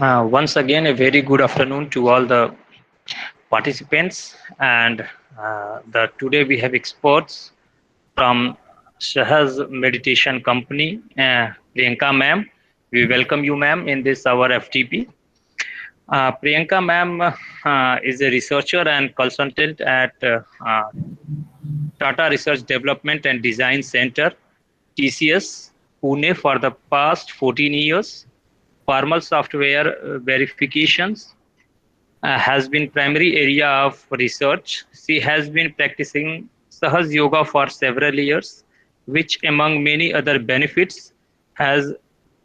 Once again, a very good afternoon to all the participants. And the today we have experts from Shahaz Meditation Company, Priyanka ma'am. We welcome you, ma'am, in this our FTP. Priyanka ma'am is a researcher and consultant at Tata Research Development and Design Center, TCS, Pune for the past 14 years. Formal software verifications has been primary area of research. She has been practicing Sahaj Yoga for several years, which among many other benefits has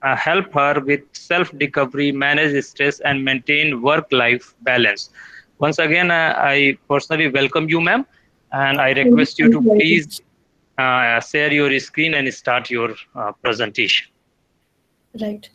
helped her with self-discovery, manage stress and maintain work-life balance. Once again, I personally welcome you, ma'am, and I request you Thank to you very please much. share your screen and start your presentation. Right.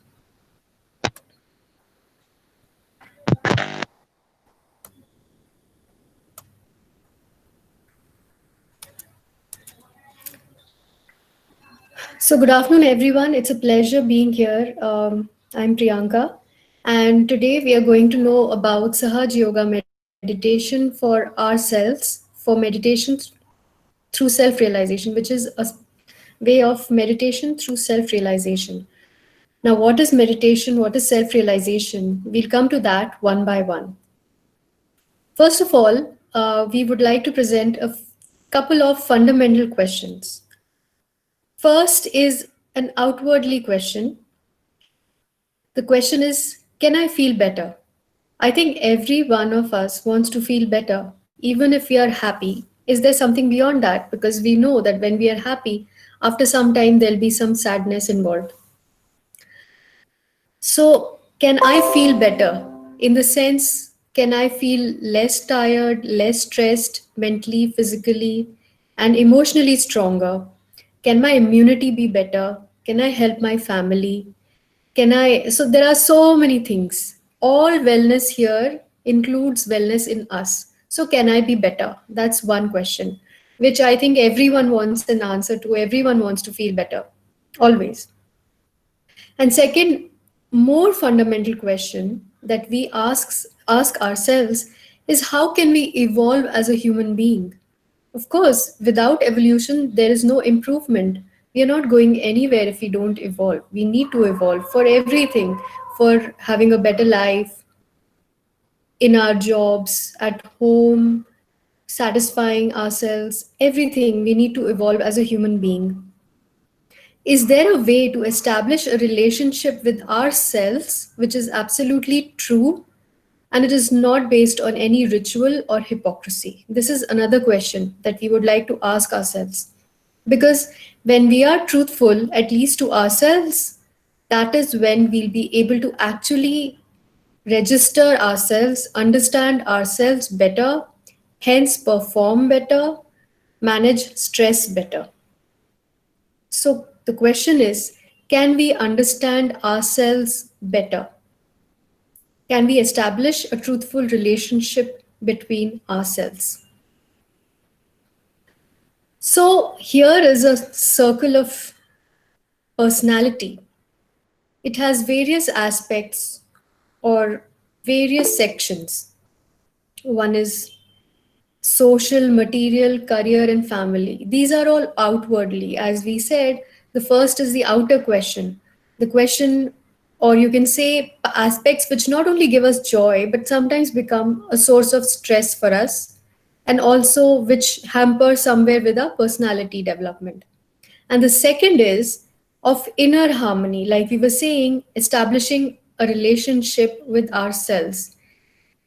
So, good afternoon, everyone. It's a pleasure being here. I'm Priyanka, and today we are going to know about Sahaj Yoga meditation for ourselves, for meditation through self realization, which is a way of meditation through self realization. Now, what is meditation? What is self realization? We'll come to that one by one. First of all, we would like to present a couple of fundamental questions. First is an outwardly question. The question is, can I feel better? I think every one of us wants to feel better, even if we are happy. Is there something beyond that? Because we know that when we are happy, after some time, there'll be some sadness involved. So, can I feel better? In the sense, can I feel less tired, less stressed mentally, physically, and emotionally stronger? Can my immunity be better? Can I help my family? Can I? So, there are so many things. All wellness here includes wellness in us. So, can I be better? That's one question, which I think everyone wants an answer to. Everyone wants to feel better, always. And second, more fundamental question that we ask ourselves is how can we evolve as a human being? Of course, without evolution, there is no improvement. We are not going anywhere if we don't evolve. We need to evolve for everything, for having a better life, in our jobs, at home, satisfying ourselves, everything. We need to evolve as a human being. Is there a way to establish a relationship with ourselves which is absolutely true and it is not based on any ritual or hypocrisy? This is another question that we would like to ask ourselves. Because when we are truthful, at least to ourselves, that is when we'll be able to actually register ourselves, understand ourselves better, hence perform better, manage stress better. So the question is, can we understand ourselves better? Can we establish a truthful relationship between ourselves? So here is a circle of personality. It has various aspects or various sections. One is social, material, career, and family. These are all outwardly. As we said, the first is the outer question. The question, or you can say aspects which not only give us joy, but sometimes become a source of stress for us, and also which hamper somewhere with our personality development. And the second is of inner harmony, like we were saying, establishing a relationship with ourselves,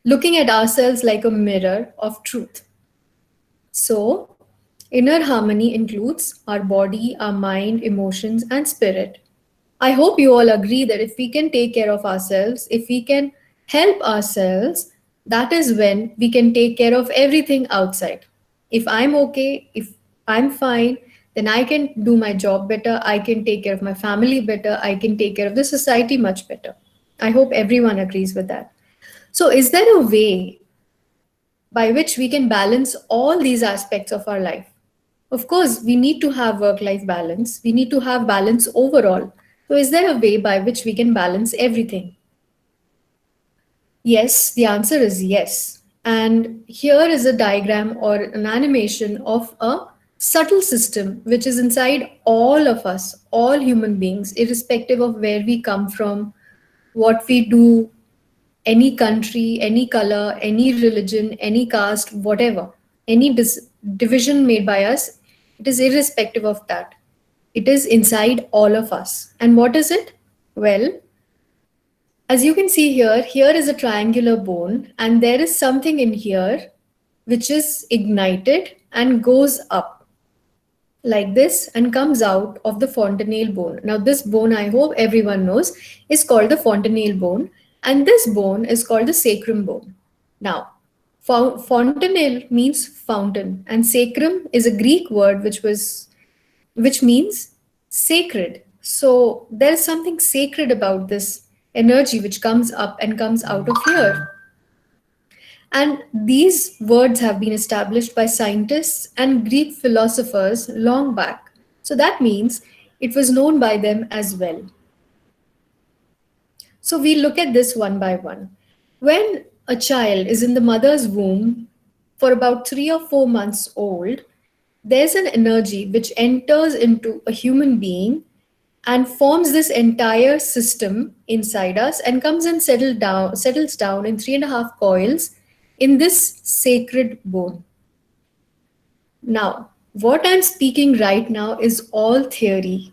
looking at ourselves like a mirror of truth. So, inner harmony includes our body, our mind, emotions, and spirit. I hope you all agree that if we can take care of ourselves, if we can help ourselves, that is when we can take care of everything outside. If I'm okay, if I'm fine, then I can do my job better, I can take care of my family better, I can take care of the society much better. I hope everyone agrees with that. So, is there a way by which we can balance all these aspects of our life? Of course, we need to have work life balance, we need to have balance overall. So, is there a way by which we can balance everything? Yes, the answer is yes. And here is a diagram or an animation of a subtle system which is inside all of us, all human beings, irrespective of where we come from, what we do, any country, any color, any religion, any caste, whatever, any division made by us, it is irrespective of that. It is inside all of us. And what is it? Well, as you can see here, here is a triangular bone, and there is something in here which is ignited and goes up like this and comes out of the fontanelle bone. Now, this bone, I hope everyone knows, is called the fontanelle bone, and this bone is called the sacrum bone. Now, fontanelle means fountain, and sacrum is a Greek word which means sacred. So there is something sacred about this energy which comes up and comes out of here. And these words have been established by scientists and Greek philosophers long back. So that means it was known by them as well. So we look at this one by one. When a child is in the mother's womb for about 3 or 4 months old, there's an energy which enters into a human being and forms this entire system inside us and comes and settles down in 3.5 coils in this sacred bone. Now, what I'm speaking right now is all theory,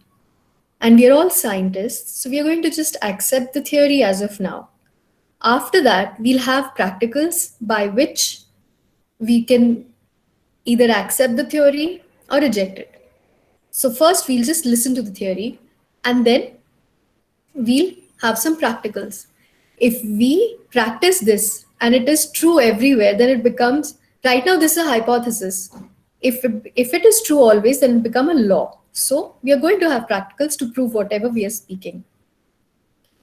and we are all scientists, so we are going to just accept the theory as of now. After that, we'll have practicals by which we can either accept the theory or reject it. So, first, we'll just listen to the theory and then we'll have some practicals. If we practice this and it is true everywhere, then it becomes, right now, this is a hypothesis. If it is true always, then it become a law. So, we are going to have practicals to prove whatever we are speaking.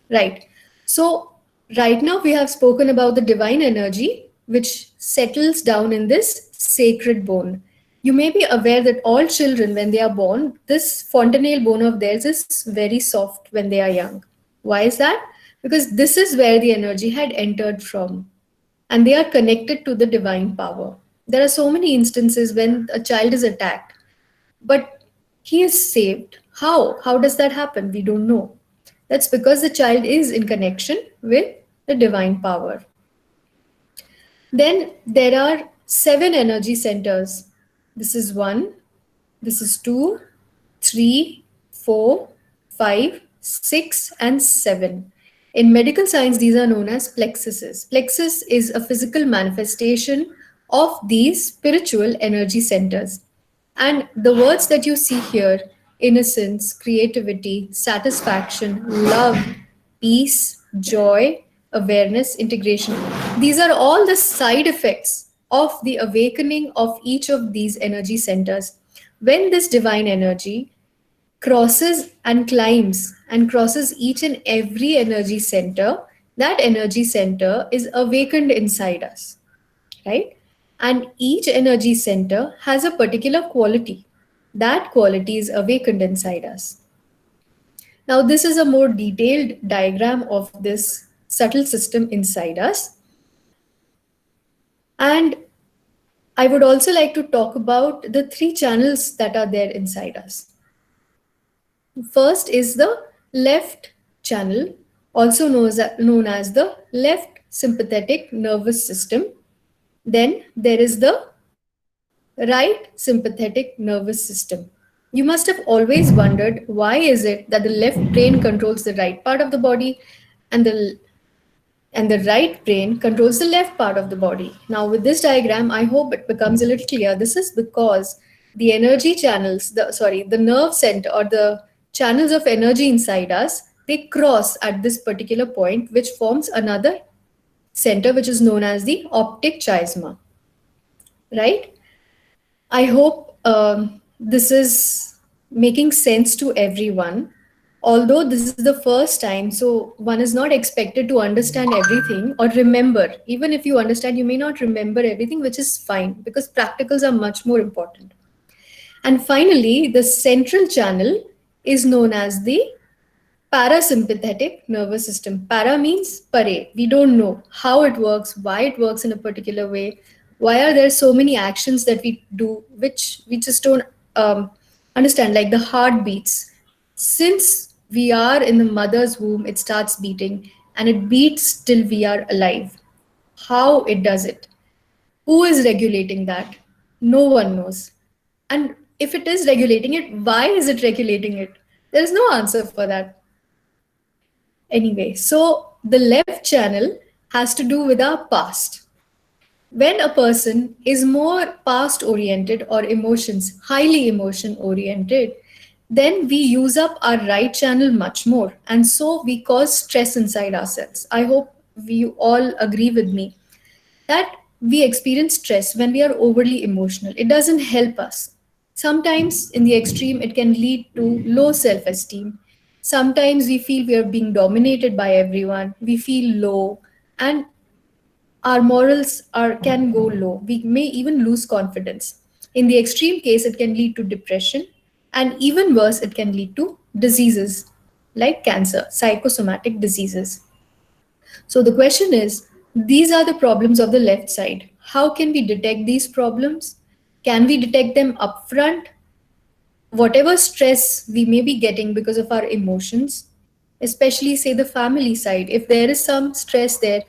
Right. So, right now we have spoken about the divine energy which settles down in this sacred bone. You may be aware that all children, when they are born, this fontanelle bone of theirs is very soft when they are young. Why is that? Because this is where the energy had entered from, and they are connected to the divine power. There are so many instances when a child is attacked, but he is saved. How? How does that happen? We don't know. That's because the child is in connection with the divine power. Then there are 7 energy centers. This is 1, this is 2, 3, 4, 5, 6, and 7. In medical science, these are known as plexuses. Plexus is a physical manifestation of these spiritual energy centers. And the words that you see here, innocence, creativity, satisfaction, love, peace, joy, awareness, integration, these are all the side effects of the awakening of each of these energy centers. When this divine energy crosses and climbs and crosses each and every energy center, that energy center is awakened inside us, right? And each energy center has a particular quality. That quality is awakened inside us. Now, this is a more detailed diagram of this subtle system inside us. And I would also like to talk about the 3 channels that are there inside us. First is the left channel, also known as the left sympathetic nervous system. Then there is the right sympathetic nervous system. You must have always wondered, why is it that the left brain controls the right part of the body and the right brain controls the left part of the body? Now, with this diagram, I hope it becomes a little clear. This is because the energy channels, the nerve center or the channels of energy inside us, they cross at this particular point, which forms another center, which is known as the optic chiasma. Right? I hope this is making sense to everyone. Although this is the first time, so one is not expected to understand everything or remember. Even if you understand, you may not remember everything, which is fine because practicals are much more important. And finally, the central channel is known as the Parasympathetic nervous system. Para means pare. We don't know how it works, why it works in a particular way, why are there so many actions that we do which we just don't understand, like the heartbeats. Since we are in the mother's womb, it starts beating and it beats till we are alive. How it does it? Who is regulating that? No one knows. And if it is regulating it, why is it regulating it? There is no answer for that. Anyway, so the left channel has to do with our past. When a person is more past oriented or emotions, highly emotion oriented, then we use up our right channel much more. And so we cause stress inside ourselves. I hope we all agree with me that we experience stress when we are overly emotional. It doesn't help us. Sometimes, in the extreme, it can lead to low self esteem. Sometimes we feel we are being dominated by everyone, we feel low, and our morals can go low. We may even lose confidence. In the extreme case, it can lead to depression, and even worse, it can lead to diseases like cancer, psychosomatic diseases. So the question is, these are the problems of the left side. How can we detect these problems? Can we detect them upfront? Whatever stress we may be getting because of our emotions, especially say the family side, if there is some stress there,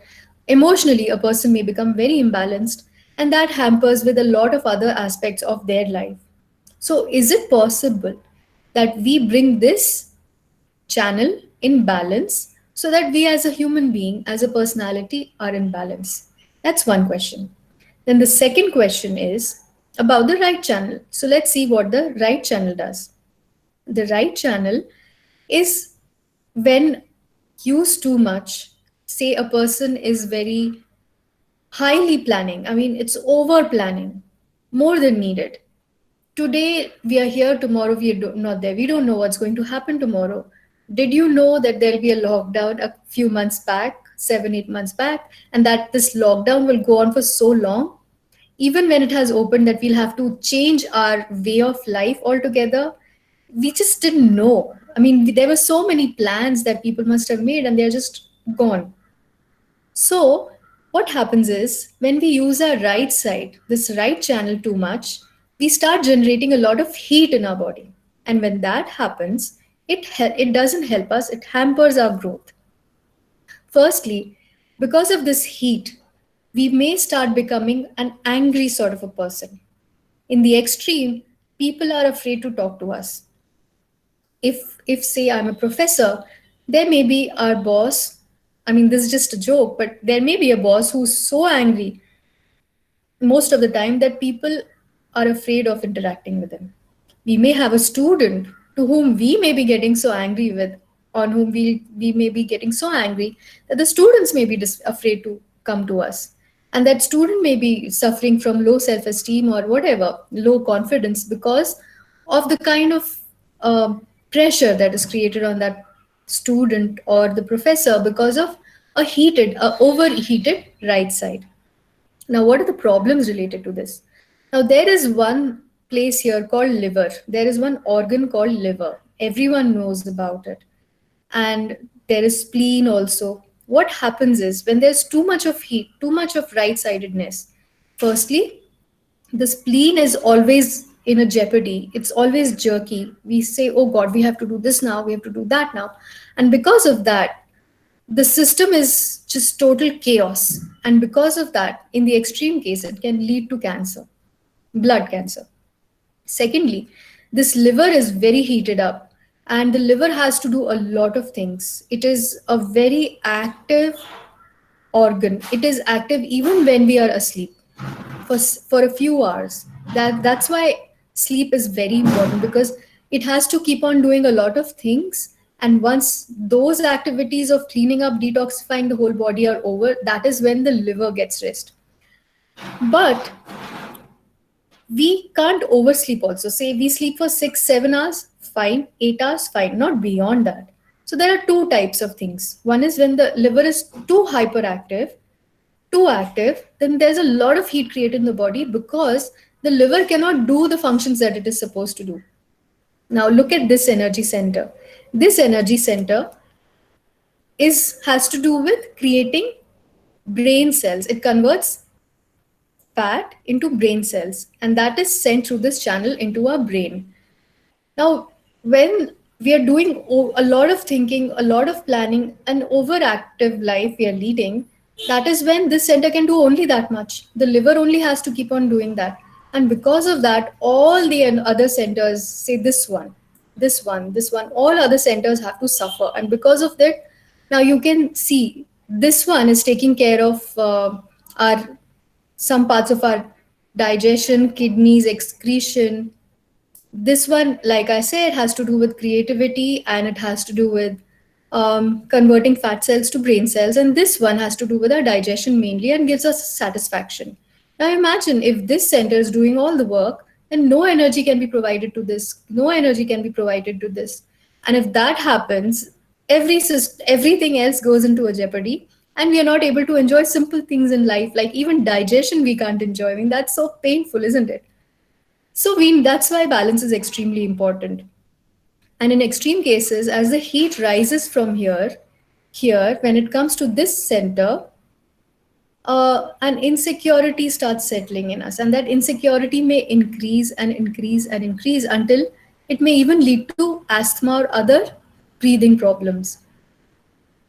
emotionally a person may become very imbalanced and that hampers with a lot of other aspects of their life. So is it possible that we bring this channel in balance so that we as a human being, as a personality, are in balance? That's one question. Then the second question is about the right channel. So let's see what the right channel does. The right channel is when used too much, say a person is very highly planning, I mean, it's over planning, more than needed. Today we are here, tomorrow we are not there. We don't know what's going to happen tomorrow. Did you know that there'll be a lockdown a few months back, 7, 8 months back, and that this lockdown will go on for so long? Even when it has opened, that we'll have to change our way of life altogether. We just didn't know. I mean, there were so many plans that people must have made, and they're just gone. So, what happens is when we use our right side, this right channel too much, we start generating a lot of heat in our body. And when that happens, it doesn't help us, it hampers our growth. Firstly, because of this heat, we may start becoming an angry sort of a person. In the extreme, people are afraid to talk to us. If say I'm a professor, there may be our boss. I mean, this is just a joke, but there may be a boss who's so angry most of the time that people are afraid of interacting with him. We may have a student to whom we may be getting so angry with, on whom we may be getting so angry that the students may be afraid to come to us. And that student may be suffering from low self esteem or whatever, low confidence because of the kind of pressure that is created on that student or the professor because of overheated right side. Now, what are the problems related to this? Now, there is one place here called liver. There is one organ called liver. Everyone knows about it. And there is spleen also. What happens is when there's too much of heat, too much of right sidedness, firstly, the spleen is always in a jeopardy. It's always jerky. We say, oh God, we have to do this now, we have to do that now. And because of that, the system is just total chaos. And because of that, in the extreme case, it can lead to cancer, blood cancer. Secondly, this liver is very heated up, and the liver has to do a lot of things. It is a very active organ. It is active even when we are asleep for a few hours. That's why sleep is very important, because it has to keep on doing a lot of things, and once those activities of cleaning up, detoxifying the whole body are over, that is when the liver gets rest. But we can't oversleep also. Say we sleep for 6 7 hours, fine. 8 hours, fine, not beyond that. So there are two types of things. One is when the liver is too hyperactive, too active, then there's a lot of heat created in the body because the liver cannot do the functions that it is supposed to do. Now look at this energy center. This energy center is has to do with creating brain cells. It converts fat into brain cells, and that is sent through this channel into our brain. Now, when we are doing a lot of thinking, a lot of planning, an overactive life we are leading, that is when this center can do only that much. The liver only has to keep on doing that. And because of that, all the other centers, say this one, all other centers have to suffer. And because of that, now you can see this one is taking care of our some parts of our digestion, kidneys, excretion. This one, like I said, has to do with creativity, and it has to do with converting fat cells to brain cells. And this one has to do with our digestion mainly and gives us satisfaction. Now imagine if this center is doing all the work, then no energy can be provided to this, no energy can be provided to this. And if that happens, everything else goes into a jeopardy, and we are not able to enjoy simple things in life, like even digestion we can't enjoy. I mean, that's so painful, isn't it? So that's why balance is extremely important. And in extreme cases, as the heat rises from here, when it comes to this center, an insecurity starts settling in us, and that insecurity may increase and increase and increase until it may even lead to asthma or other breathing problems.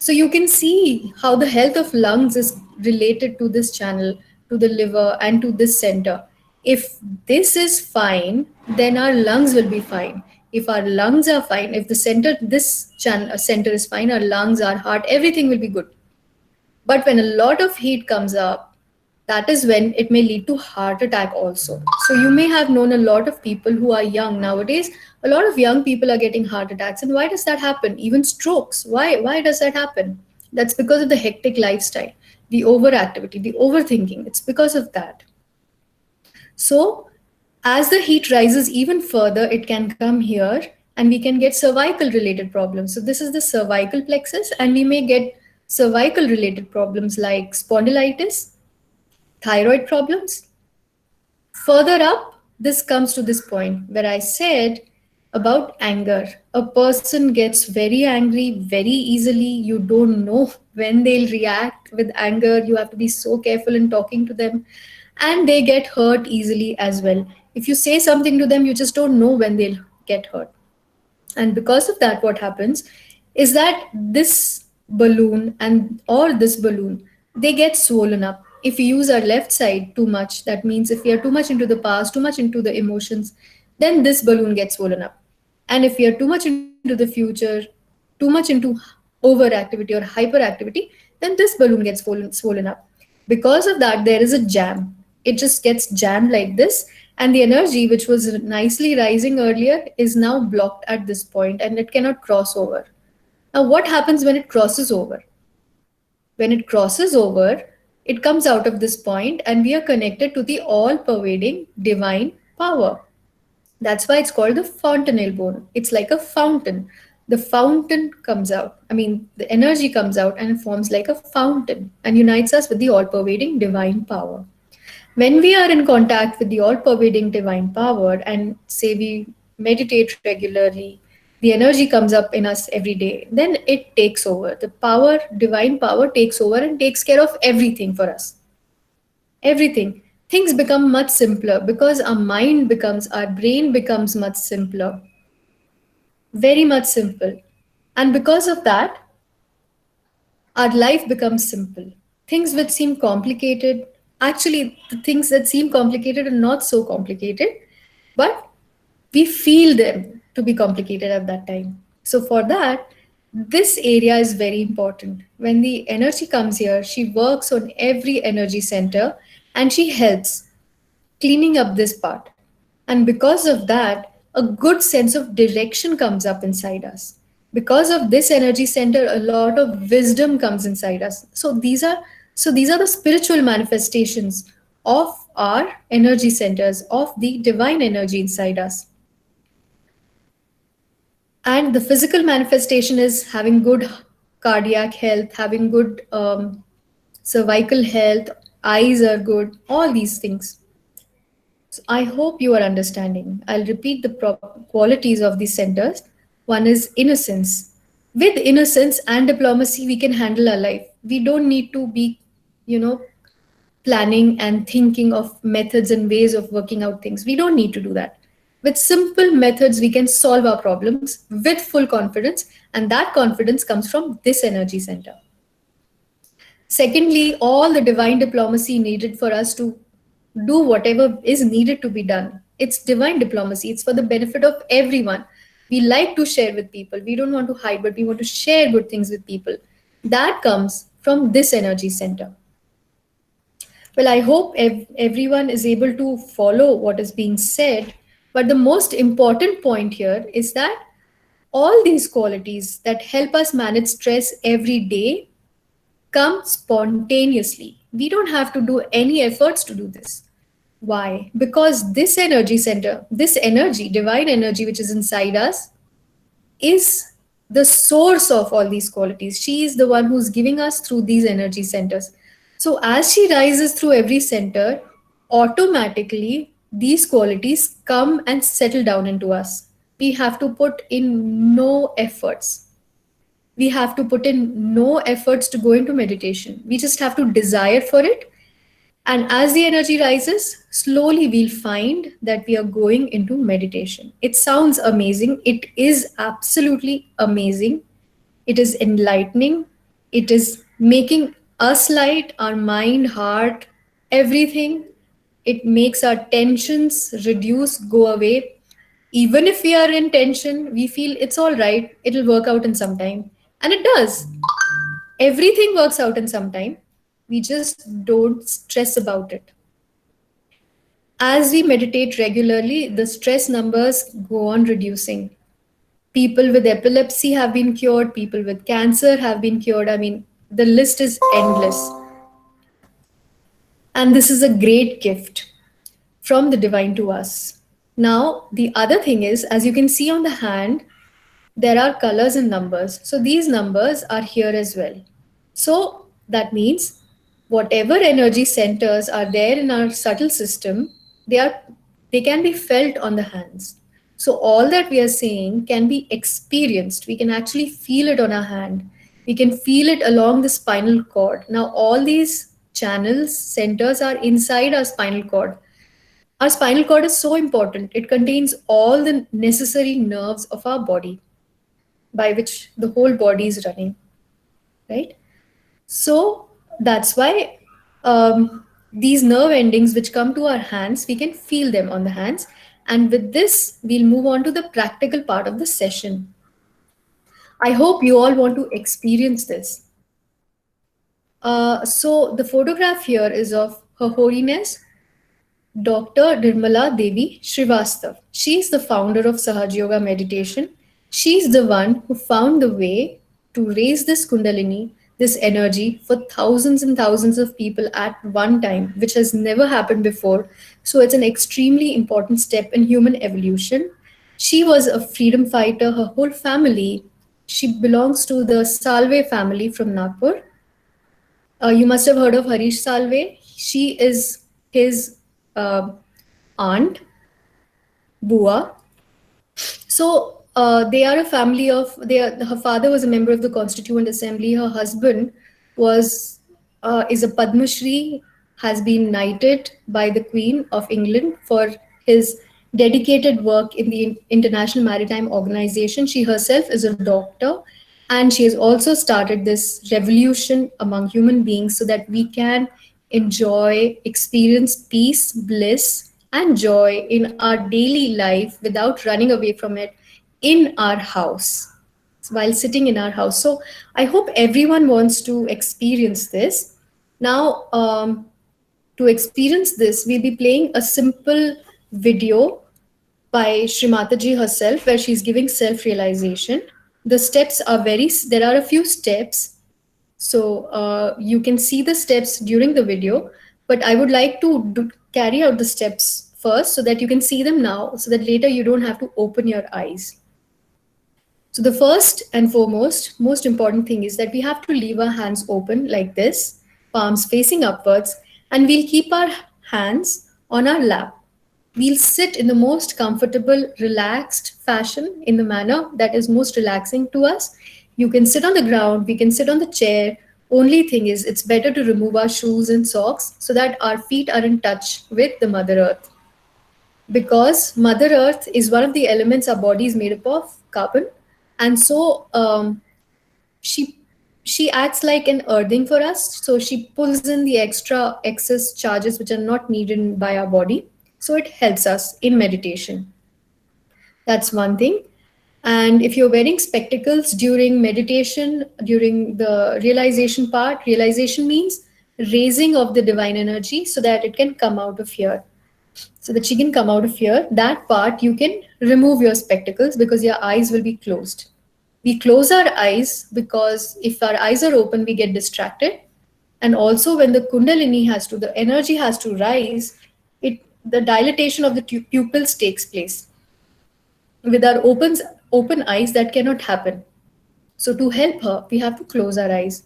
So you can see how the health of lungs is related to this channel, to the liver, and to this center. If this is fine, then our lungs will be fine. If our lungs are fine, if the center, this channel center is fine, our lungs, our heart, everything will be good. But when a lot of heat comes up, that is when it may lead to heart attack also. So you may have known a lot of people who are young nowadays. A lot of young people are getting heart attacks. And why does that happen? Even strokes. Why does that happen? That's because of the hectic lifestyle, the overactivity, the overthinking. It's because of that. So as the heat rises even further, it can come here and we can get cervical related problems. So this is the cervical plexus, and we may get cervical related problems like spondylitis, thyroid problems. Further up, this comes to this point where I said about anger. A person gets very angry very easily. You don't know when they'll react with anger. You have to be so careful in talking to them. And they get hurt easily as well. If you say something to them, you just don't know when they'll get hurt. And because of that, what happens is that this balloon and or this balloon, they get swollen up. If we use our left side too much, that means if we are too much into the past, too much into the emotions, then this balloon gets swollen up. And if we are too much into the future, too much into overactivity or hyperactivity, then this balloon gets swollen up. Because of that, there is a jam. It just gets jammed like this, and the energy which was nicely rising earlier is now blocked at this point, and it cannot cross over. Now, what happens when it crosses over? When it crosses over, it comes out of this point, and we are connected to the all pervading divine power. That's why it's called the fontanelle bone. It's like a fountain. The fountain comes out. I mean, the energy comes out and forms like a fountain and unites us with the all pervading divine power. When we are in contact with the all pervading divine power, and say we meditate regularly, the energy comes up in us every day, then it takes over. The power, divine power, takes over and takes care of everything for us. Everything. Things become much simpler because our brain becomes much simpler, very much simple. And because of that, our life becomes simple. Things which seem complicated, actually, the things that seem complicated are not so complicated, but we feel them to be complicated at that time. So, for that, this area is very important. When the energy comes here, she works on every energy center and she helps cleaning up this part. And because of that, a good sense of direction comes up inside us. Because of this energy center, a lot of wisdom comes inside us. So these are the spiritual manifestations of our energy centers, of the divine energy inside us. And the physical manifestation is having good cardiac health, having good cervical health, eyes are good, all these things. So I hope you are understanding. I'll repeat the qualities of these centers. one is innocence. With innocence and diplomacy, we can handle our life. We don't need to be, you know, planning and thinking of methods and ways of working out things. We don't need to do that. With simple methods, we can solve our problems with full confidence, and that confidence comes from this energy center. Secondly, all the divine diplomacy needed for us to do whatever is needed to be done. It's divine diplomacy, it's for the benefit of everyone. We like to share with people. We don't want to hide, but we want to share good things with people. That comes from this energy center. Well, I hope everyone is able to follow what is being said. But the most important point here is that all these qualities that help us manage stress every day come spontaneously. We don't have to do any efforts to do this. Why? Because this energy center, this energy, divine energy which is inside us, is the source of all these qualities. She is the one who's giving us through these energy centers. So as she rises through every center, automatically these qualities come and settle down into us. We have to put in no efforts. We have to put in no efforts to go into meditation. We just have to desire for it. And as the energy rises, slowly we'll find that we are going into meditation. It sounds amazing. It is absolutely amazing. It is enlightening. It is making us light, our mind, heart, everything. It makes our tensions reduce, go away. Even if we are in tension, we feel it's all right, it'll work out in some time. And it does. Everything works out in some time. We just don't stress about it. As we meditate regularly, the stress numbers go on reducing. People with epilepsy have been cured, people with cancer have been cured. I mean, the list is endless. And this is a great gift from the divine to us. Now, the other thing is, as you can see on the hand, there are colors and numbers. So these numbers are here as well. So that means whatever energy centers are there in our subtle system, they can be felt on the hands. So all that we are saying can be experienced. We can actually feel it on our hand. We can feel it along the spinal cord. Now all these channels, centers are inside our spinal cord. Our spinal cord is so important. It contains all the necessary nerves of our body by which the whole body is running, right? So that's why these nerve endings which come to our hands, we can feel them on the hands. And with this, we'll move on to the practical part of the session. I hope you all want to experience this. So the photograph here is of Her Holiness Dr. Nirmala Devi Srivastav. She's the founder of Sahaj Yoga Meditation. She's the one who found the way to raise this Kundalini, this energy for thousands and thousands of people at one time, which has never happened before. So it's an extremely important step in human evolution. She was a freedom fighter, her whole family. She belongs to the Salve family from Nagpur. You must have heard of Harish Salve. She is his aunt, Bua. So they are a family of. Her father was a member of the Constituent Assembly. Her husband is a Padma Shri, has been knighted by the Queen of England for his dedicated work in the International Maritime Organization. She herself is a doctor, and she has also started this revolution among human beings so that we can enjoy, experience peace, bliss, and joy in our daily life without running away from it in our house, while sitting in our house. So I hope everyone wants to experience this. Now, to experience this, we'll be playing a simple video by Srimataji herself, where she's giving self-realization. The steps are there are a few steps. So you can see the steps during the video, but I would like to carry out the steps first so that you can see them now, so that later you don't have to open your eyes. So the first and foremost, most important thing is that we have to leave our hands open like this, palms facing upwards, and we'll keep our hands on our lap. We'll sit in the most comfortable, relaxed fashion in the manner that is most relaxing to us. You can sit on the ground, we can sit on the chair. Only thing is, it's better to remove our shoes and socks so that our feet are in touch with the Mother Earth. Because Mother Earth is one of the elements our body is made up of, carbon. And so she she acts like an earthing for us, so she pulls in the extra excess charges which are not needed by our body, so it helps us in meditation. That's one thing. And if you're wearing spectacles during meditation, during the realization part, realization means raising of the divine energy so that it can come out of here, so that she can come out of here. That part you can remove your spectacles because your eyes will be closed. We close our eyes because if our eyes are open, we get distracted. And also, when the Kundalini has to, the energy has to rise, the dilatation of the pupils takes place. With our open eyes, that cannot happen. So, to help her, we have to close our eyes.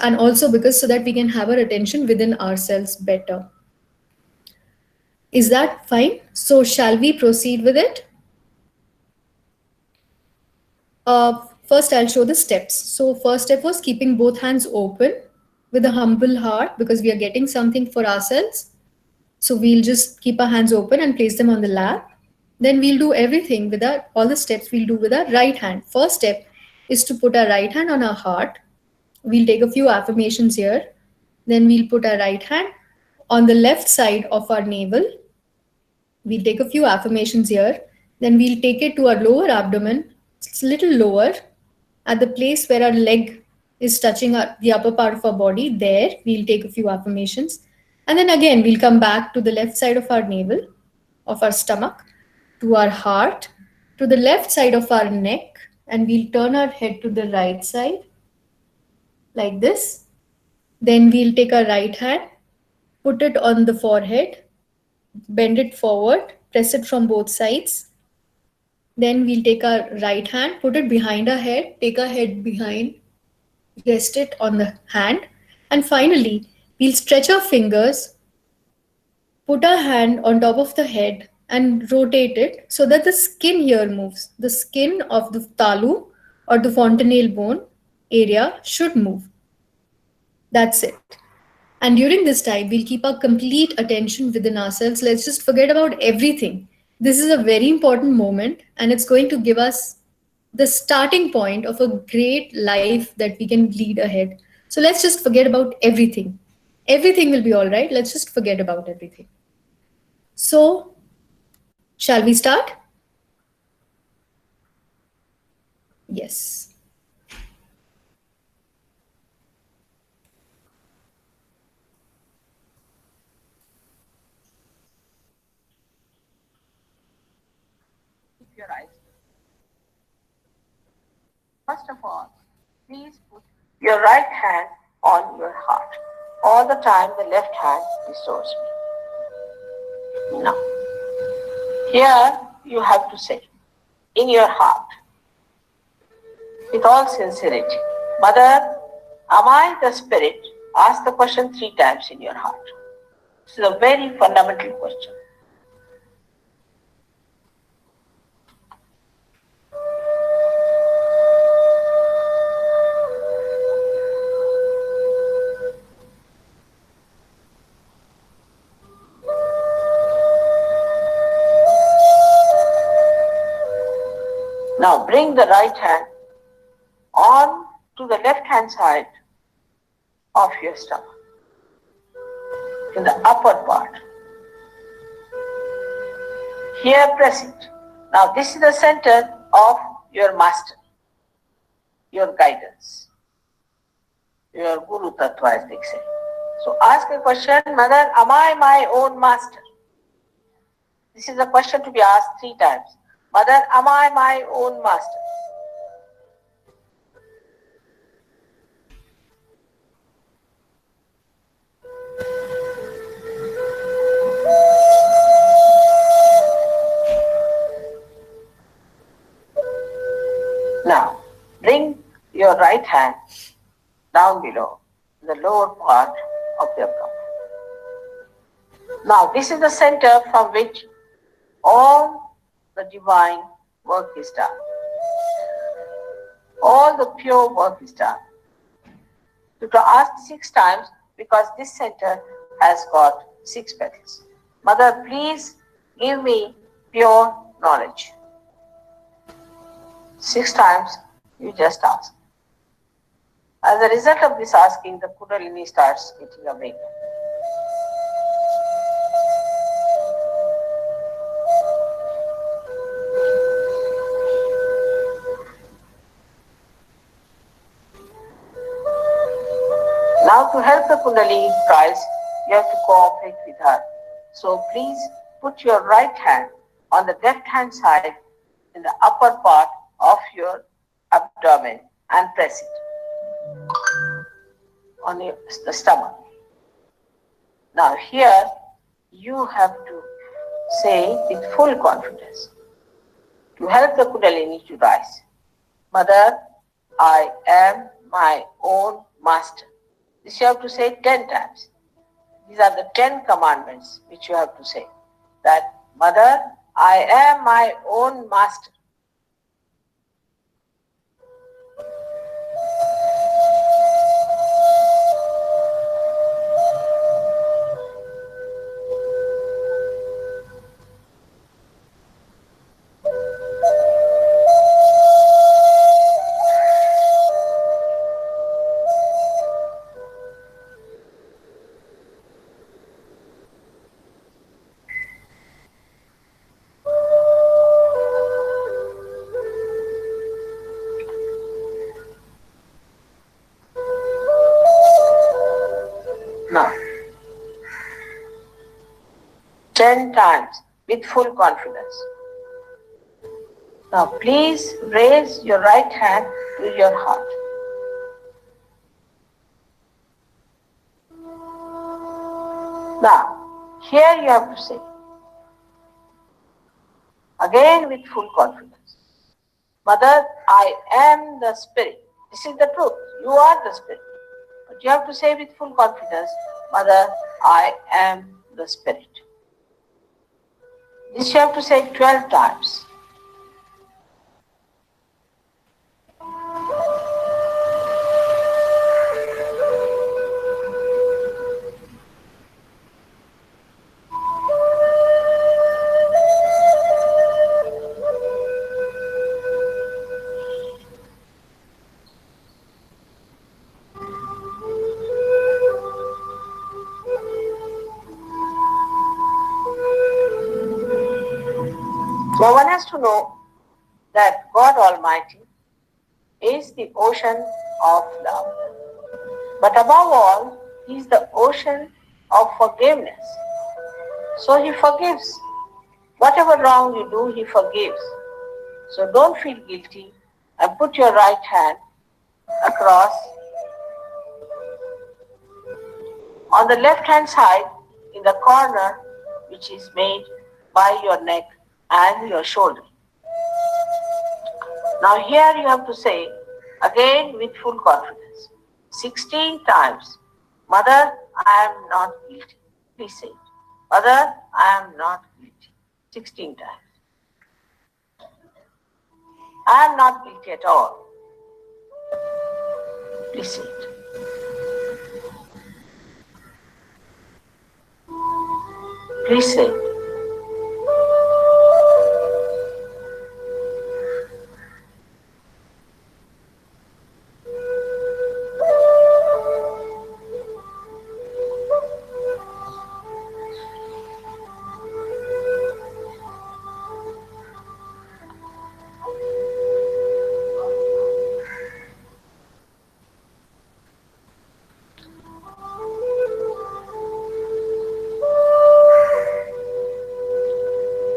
And also, because so that we can have our attention within ourselves better. Is that fine? So, shall we proceed with it? First, I'll show the steps. So, first step was keeping both hands open with a humble heart because we are getting something for ourselves. So, we'll just keep our hands open and place them on the lap. Then we'll do everything with all the steps we'll do with our right hand. First step is to put our right hand on our heart. We'll take a few affirmations here. Then we'll put our right hand on the left side of our navel. We'll take a few affirmations here. Then we'll take it to our lower abdomen. It's a little lower at the place where our leg is touching the upper part of our body. There, we'll take a few affirmations. And then again, we'll come back to the left side of our navel, of our stomach, to our heart, to the left side of our neck, and we'll turn our head to the right side, like this. Then we'll take our right hand, put it on the forehead, bend it forward, press it from both sides. Then we'll take our right hand, put it behind our head, take our head behind, rest it on the hand. And finally, we'll stretch our fingers, put our hand on top of the head and rotate it so that the skin here moves. The skin of the talu or the fontanelle bone area should move. That's it. And during this time, we'll keep our complete attention within ourselves. Let's just forget about everything. This is a very important moment, and it's going to give us the starting point of a great life that we can lead ahead. So let's just forget about everything. Everything will be all right. Let's just forget about everything. So, shall we start? Yes. Your eyes. First of all, please put your right hand on your heart. All the time, the left hand restores me. Now, here you have to say, in your heart, with all sincerity, Mother, am I the spirit? Ask the question 3 times in your heart. This is a very fundamental question. Now bring the right hand on to the left hand side of your stomach, in the upper part. Here press it. Now this is the center of your master, your guidance, your Guru Tattva as they say. So ask a question, Mother, am I my own master? This is a question to be asked 3 times. Mother, am I my own master? Now, bring your right hand down below, the lower part of the abdomen. Now, this is the center from which all the divine work is done. All the pure work is done. You have to ask 6 times because this center has got 6 petals. Mother, please give me pure knowledge. 6 times you just ask. As a result of this asking, the Kundalini starts getting awake. Now to help the Kundalini rise, you have to cooperate with her. So please put your right hand on the left hand side in the upper part of your abdomen and press it on the stomach. Now here you have to say with full confidence to help the Kundalini to rise. Mother, I am my own master. This you have to say 10 times. These are the 10 commandments which you have to say. That, Mother, I am my own master. Now, 10 times with full confidence. Now, please raise your right hand to your heart. Now, here you have to say, again with full confidence, Mother, I am the Spirit. This is the truth. You are the Spirit. But you have to say with full confidence, Mother, I am the Spirit. This you have to say 12 times. Now one has to know that God Almighty is the ocean of love. But above all, He is the ocean of forgiveness. So He forgives. Whatever wrong you do, He forgives. So don't feel guilty and put your right hand across on the left hand side in the corner which is made by your neck and your shoulder. Now here you have to say again with full confidence 16 times, Mother, I am not guilty. Please say it. Mother, I am not guilty. 16 times. I am not guilty at all. Please say it. Please say it.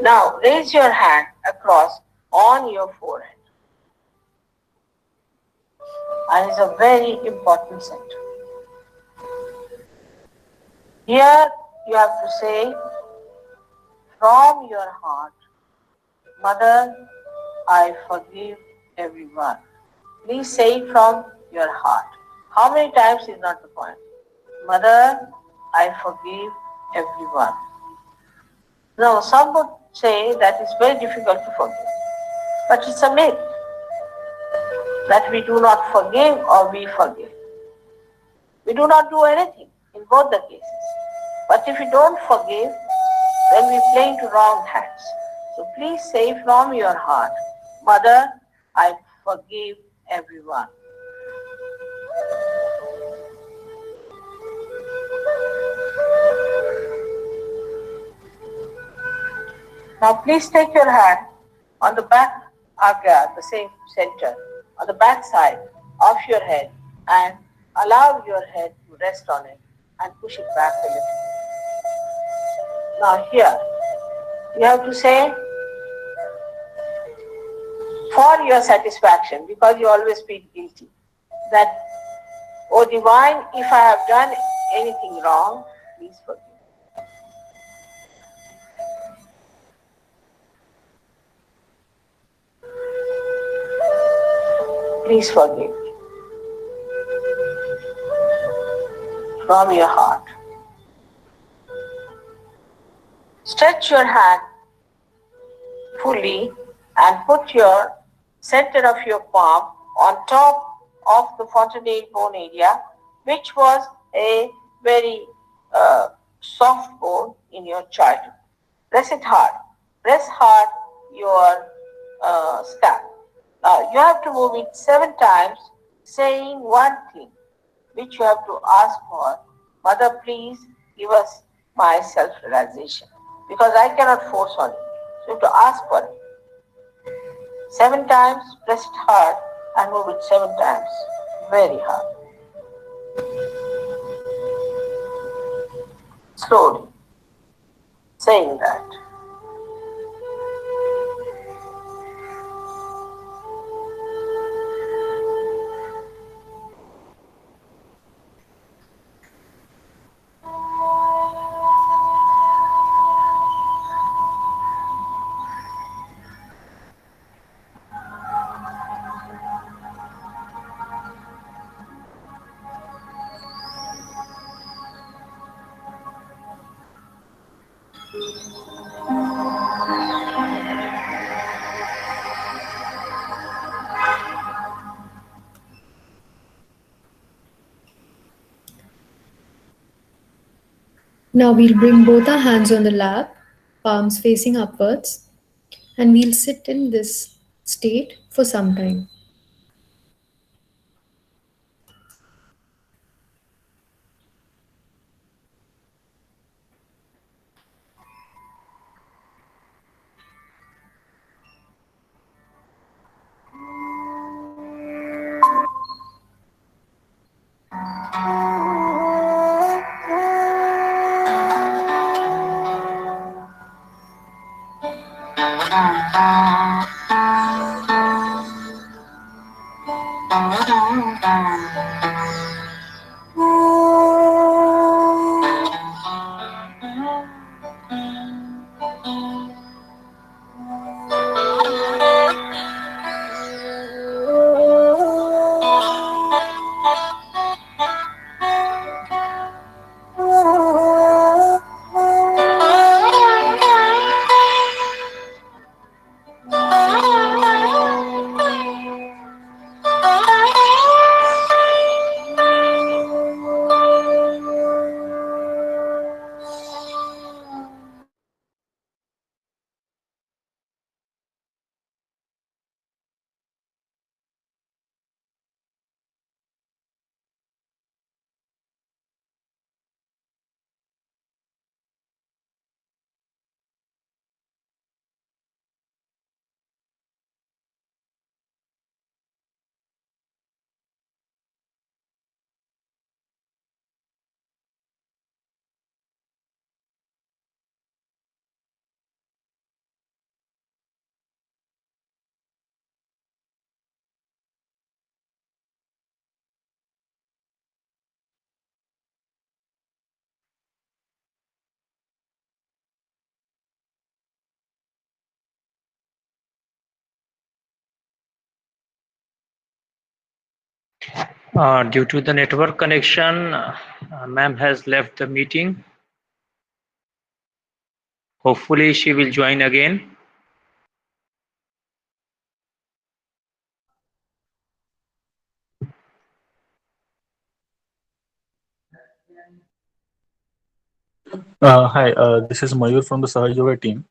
Now raise your hand across on your forehead. And it's a very important center. Here you have to say from your heart, Mother, I forgive everyone. Please say it from your heart. How many times is not the point. Mother, I forgive everyone. Now say that it's very difficult to forgive. But it's a myth that we do not forgive or we forgive. We do not do anything in both the cases. But if we don't forgive, then we play into wrong hands. So please say from your heart, Mother, I forgive everyone. Now please take your hand on the back agya, the same center, on the back side of your head and allow your head to rest on it and push it back a little. Now here, you have to say, for your satisfaction, because you always feel guilty, that, O Divine, if I have done anything wrong, please forgive. Please forgive me. From your heart. Stretch your hand fully and put your center of your palm on top of the fontanelle bone area, which was a very soft bone in your childhood. Press it hard. Press hard your scalp. Now you have to move it 7 times, saying one thing, which you have to ask for. Mother, please give us my self-realization, because I cannot force on you. So you have to ask for it. 7 times, press it hard and move it 7 times, very hard. Slowly, saying that. Now we'll bring both our hands on the lap, palms facing upwards, and we'll sit in this state for some time. Due to the network connection, ma'am has left the meeting. Hopefully, she will join again. Hi, this is Mayur from the Sahaj Yoga team.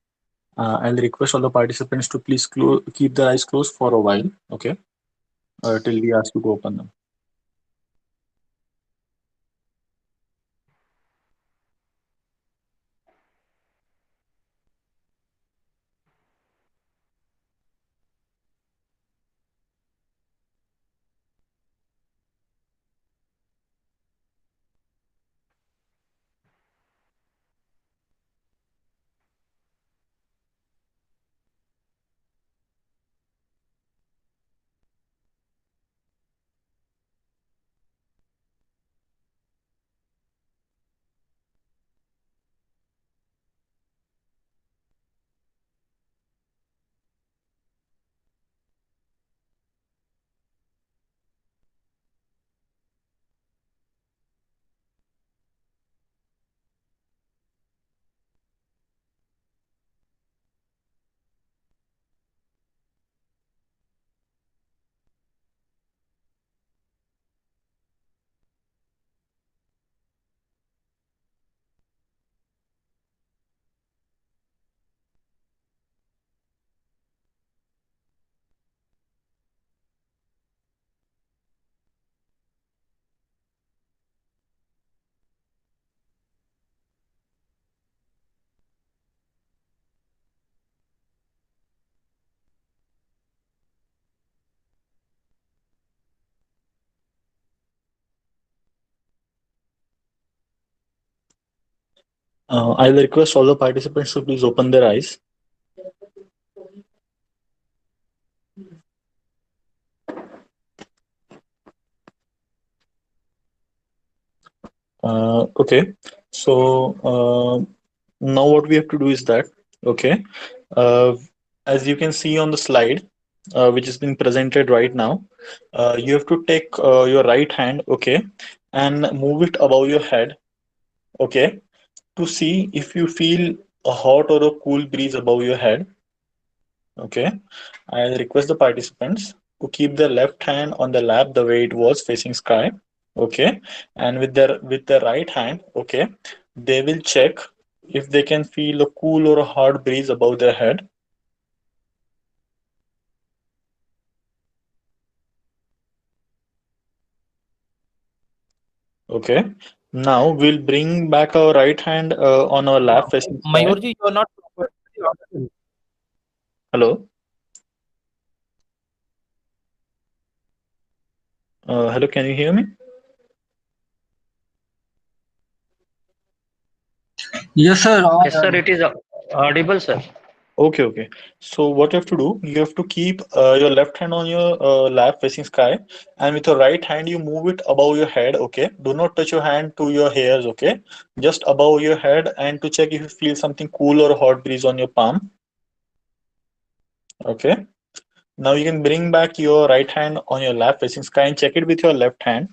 I'll request all the participants to please keep their eyes closed for a while, okay, till we ask you to open them. I'll request all the participants to please open their eyes. Okay, so now what we have to do is that, okay, uh, as you can see on the slide, which is being presented right now, you have to take your right hand, okay, and move it above your head, okay, to see if you feel a hot or a cool breeze above your head. Okay, I'll request the participants to keep their left hand on the lap the way it was facing sky. Okay, and with their right hand, okay, they will check if they can feel a cool or a hot breeze above their head. Okay, now we'll bring back our right hand on our lap facing sky. Mayurji, you are not properly audible. Hello, hello, can you hear me? Yes, sir. Yes, sir. It is audible, sir. Okay, okay. So what you have to do, you have to keep your left hand on your lap facing sky, and with your right hand you move it above your head. Okay. Do not touch your hand to your hairs. Okay. Just above your head, and to check if you feel something cool or hot breeze on your palm. Okay. Now you can bring back your right hand on your lap facing sky and check it with your left hand.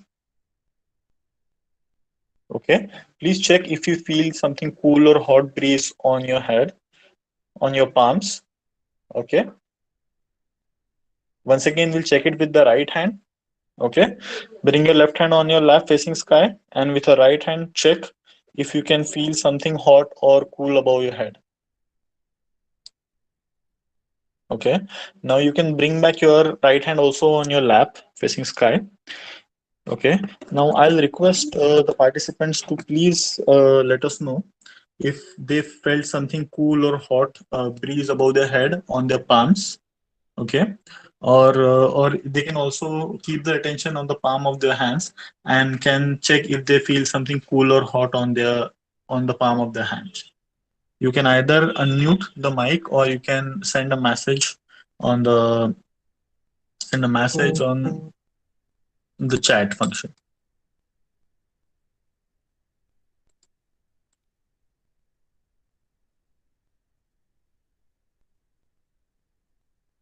Okay. Please check if you feel something cool or hot breeze on your head, on your palms. Okay. Once again, we'll check it with the right hand. Okay, bring your left hand on your lap facing sky, and with your right hand check if you can feel something hot or cool above your head. Okay, now you can bring back your right hand also on your lap facing sky. Okay, now I'll request the participants to please let us know if they felt something cool or hot breeze above their head on their palms. Okay, or they can also keep their attention on the palm of their hands and can check if they feel something cool or hot on the palm of their hands. You can either unmute the mic, or you can send a message on the chat function.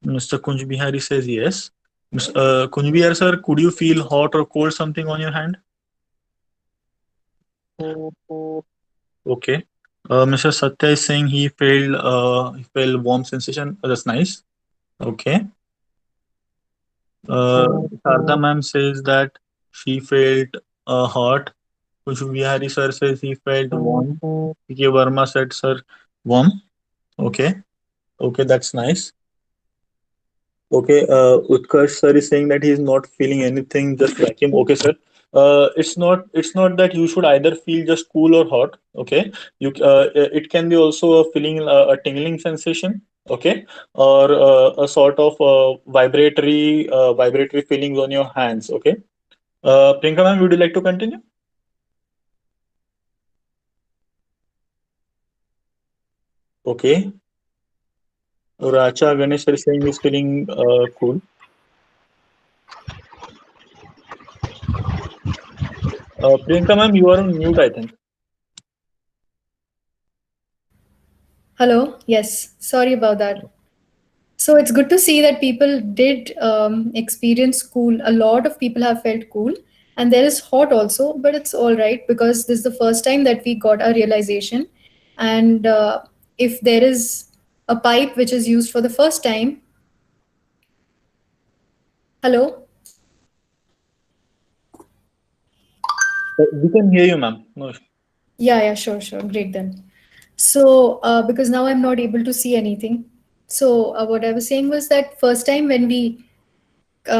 Mr. Kunj Bihari says yes. Kunj Bihari sir, could you feel hot or cold something on your hand? Okay. Mr. Satya is saying he felt warm sensation. That's nice. Okay. Sharda ma'am says that she felt hot. Kushbu Bihari sir says he felt warm. P.K. Verma said sir warm. Okay. Okay, that's nice. Okay, Utkarsh sir is saying that he is not feeling anything, just vacuum. Okay, sir. It's not that you should either feel just cool or hot. Okay, it can be also a feeling a tingling sensation. Okay, or a sort of vibratory feelings on your hands. Okay, Priyanka ma'am, would you like to continue? Okay, Racha Ganesh sir is saying he's feeling cool. Priyanka ma'am, you are on mute, I think. Hello. Yes. Sorry about that. So it's good to see that people did experience cool. A lot of people have felt cool, and there is hot also, but it's all right because this is the first time that we got a realization. And if there is a pipe which is used for the first time, hello. We can hear you, ma'am. No. Yeah, yeah, sure, sure. Great then. So, because now I'm not able to see anything. So, what I was saying was that first time when we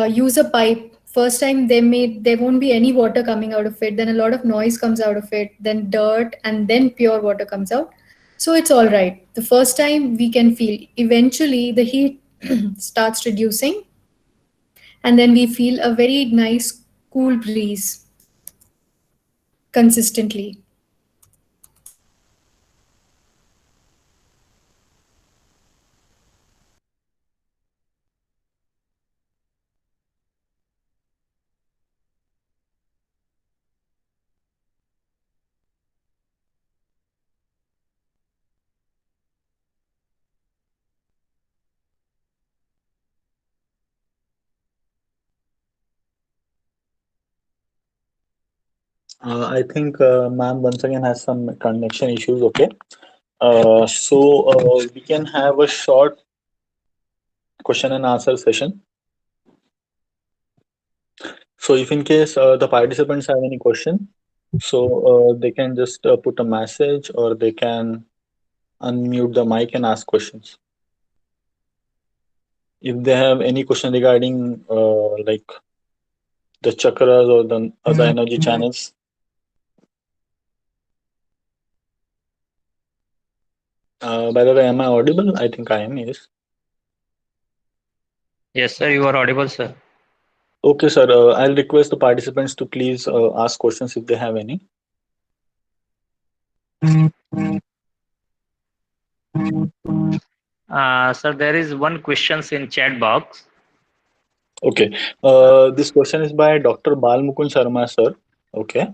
use a pipe, first time there won't be any water coming out of it. Then a lot of noise comes out of it. Then dirt, and then pure water comes out. So it's all right. The first time we can feel. Eventually, the heat starts reducing, and then we feel a very nice cool breeze consistently. I think ma'am once again has some connection issues. Okay. We can have a short question and answer session. So if in case the participants have any question, so they can just put a message or they can unmute the mic and ask questions. If they have any question regarding like the chakras or the other energy channels. By the way, am I audible? I think I am. Yes. Yes, sir, you are audible, sir. Okay, sir. I'll request the participants to please ask questions if they have any. Sir, there is one questions in chat box. Okay. This question is by Dr. Balmukund Sharma, sir. Okay.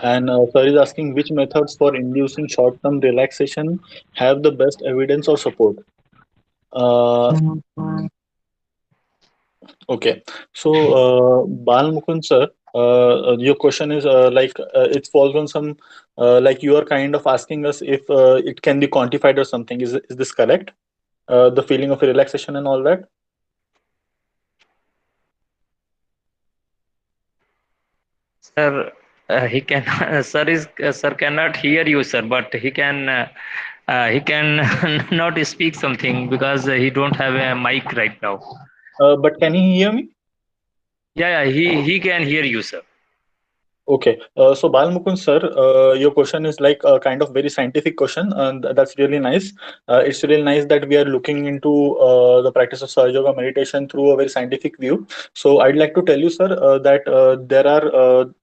And sir is asking which methods for inducing short-term relaxation have the best evidence or support. Uh, okay. So, Balmukund, sir, your question is it falls on some like you are kind of asking us if it can be quantified or something. Is this correct? The feeling of relaxation and all that. Sir, he can sir cannot hear you, sir, but he can not speak something because he don't have a mic right now. But can he hear me? Yeah, he can hear you, sir. Okay, so Balmukund sir, your question is like a kind of very scientific question, and that's really nice. It's really nice that we are looking into the practice of Sahaja Yoga meditation through a very scientific view. So I'd like to tell you, sir, that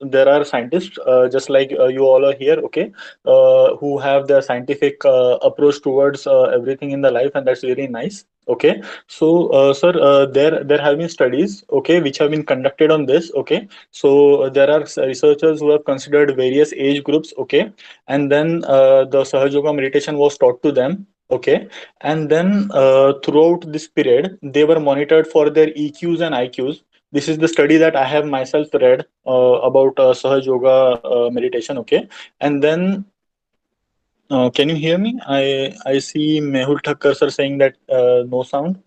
there are scientists just like you all are here, okay, who have the scientific approach towards everything in the life, and that's really nice. Okay, so sir, there have been studies, okay, which have been conducted on this. Okay, so there are researchers who have considered various age groups, okay, and then the Sahaja Yoga meditation was taught to them, okay, and then throughout this period, they were monitored for their EQs and IQs. This is the study that I have myself read about Sahaja Yoga meditation, okay, and then Can you hear me? I see Mehul Thakkar sir saying that no sound.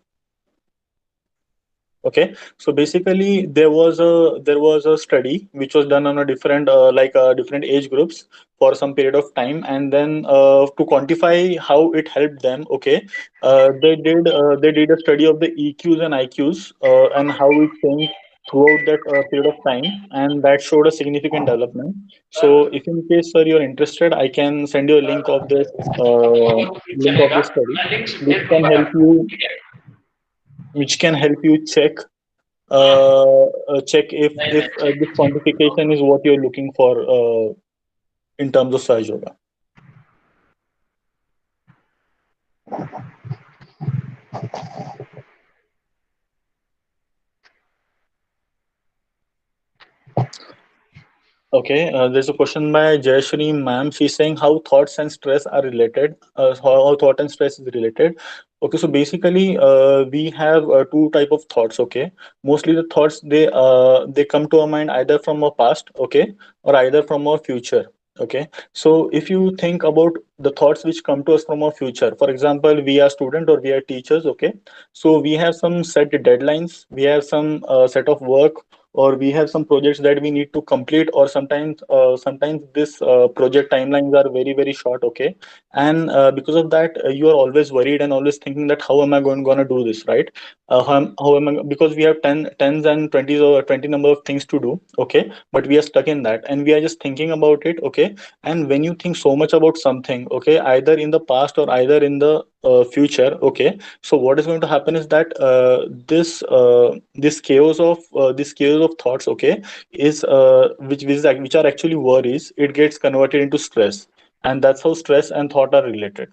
Okay, so basically there was a study which was done on a different different age groups for some period of time, and then to quantify how it helped them. Okay, they did a study of the EQs and IQs and how it changed throughout that period of time, and that showed a significant development. So if in case sir you're interested, I can send you a link of this study, which can help you which can help you check if this quantification is what you're looking for in terms of Sahaj Yoga. Okay, there's a question by Jayashri ma'am. She's saying how thoughts and stress are related. How thought and stress is related. Okay, so basically, we have two type of thoughts. Okay, mostly the thoughts they come to our mind either from our past, okay, or either from our future. Okay, so if you think about the thoughts which come to us from our future, for example, we are student or we are teachers. Okay, so we have some set deadlines. We have some set of work, or we have some projects that we need to complete, or sometimes this project timelines are very very short. Okay, and because of that you are always worried and always thinking that how am I gonna do this, right? How am I, because we have tens and 20s or 20 number of things to do. Okay, but we are stuck in that and we are just thinking about it. Okay, and when you think so much about something, okay, either in the past or either in the future, okay, so what is going to happen is that this chaos of thoughts, okay, is which are actually worries, it gets converted into stress, and that's how stress and thought are related.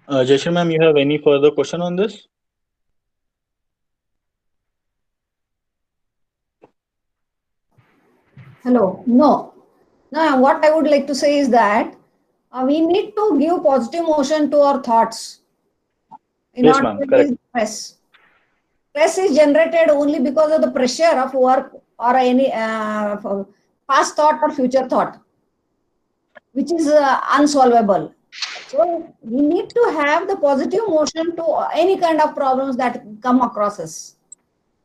Jayshree ma'am, you have any further question on this? Hello. No. No, what I would like to say is that we need to give positive motion to our thoughts in Yes order ma'am, to correct. release stress. Stress is generated only because of the pressure of work or any past thought or future thought, which is unsolvable. So we need to have the positive motion to any kind of problems that come across us.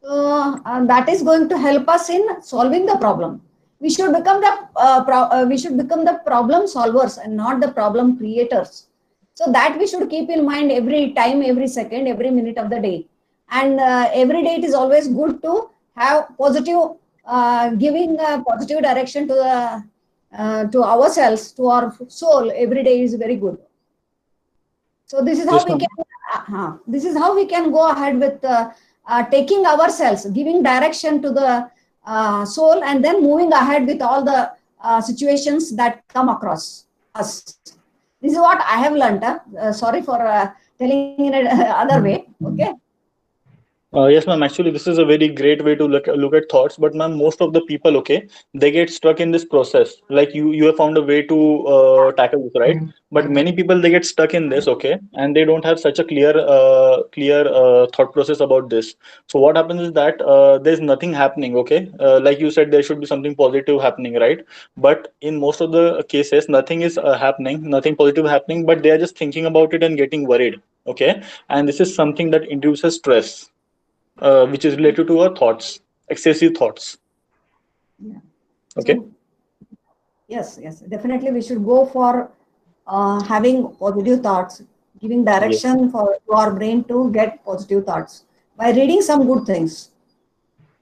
So that is going to help us in solving the problem. We should become the problem solvers and not the problem creators. So that we should keep in mind every time, every second, every minute of the day. And every day it is always good to have positive, giving a positive direction to ourselves, to our soul. Every day is very good. So this is how Yes we ma'am. can go ahead with taking ourselves, giving direction to the soul, and then moving ahead with all the situations that come across us. This is what I have learned. Sorry for telling in a other way. Okay. Yes, ma'am. Actually, this is a very great way to look at thoughts. But, ma'am, most of the people, okay, they get stuck in this process. Like you have found a way to tackle this, right? But many people they get stuck in this, okay, and they don't have such a clear thought process about this. So what happens is that there's nothing happening, okay. Like you said, there should be something positive happening, right? But in most of the cases, nothing is happening, nothing positive happening. But they are just thinking about it and getting worried, okay. And this is something that induces stress, which is related to our thoughts, excessive thoughts. Yeah. Okay. So yes, definitely we should go for having positive thoughts, giving Yes. direction for to our brain to get positive thoughts by reading some good things.